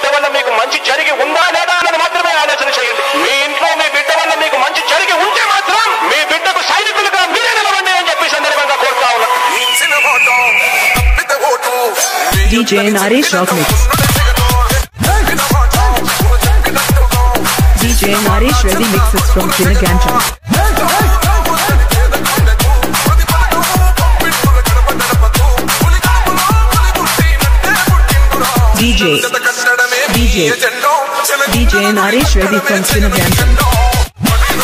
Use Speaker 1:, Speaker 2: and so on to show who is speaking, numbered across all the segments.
Speaker 1: బిడ్డ వల్ల మీకు మంచి జరిగి ఉందా లేదా అన్నది మాత్రమే ఆలోచన చేయండి. మీ ఇంట్లో మీ బిడ్డ వల్ల మీకు మంచి జరిగి ఉంటే మాత్రం మీ బిడ్డకు సైనికులుగా మీరే నిలవండి అని చెప్పి సందర్భంగా కోరుతా ఉన్నాం.
Speaker 2: DJ Naresh Rock Mix. DJ Naresh Ready mixes from Chinagancham. DJ Naresh Ready from Chinagancham.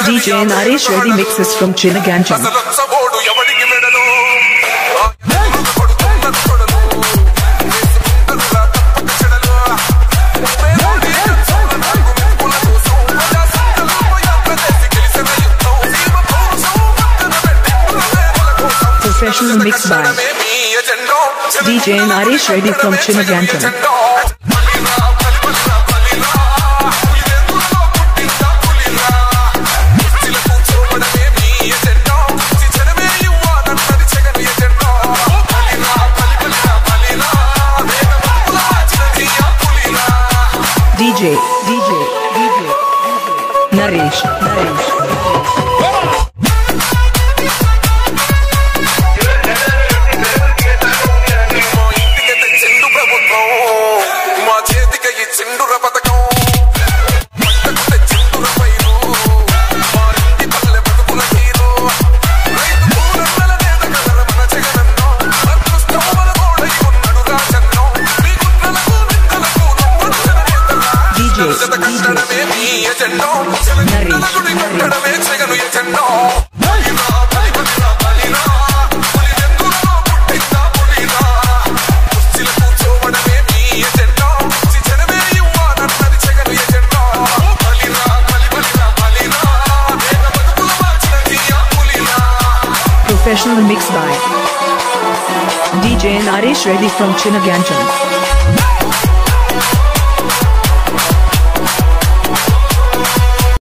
Speaker 2: DJ Naresh Ready mixes from Chinagancham. Professional mix by DJ Naresh Ready from Chinagancham. DJ Naresh. Professional mix by DJ Naresh Ready from Chinagancham.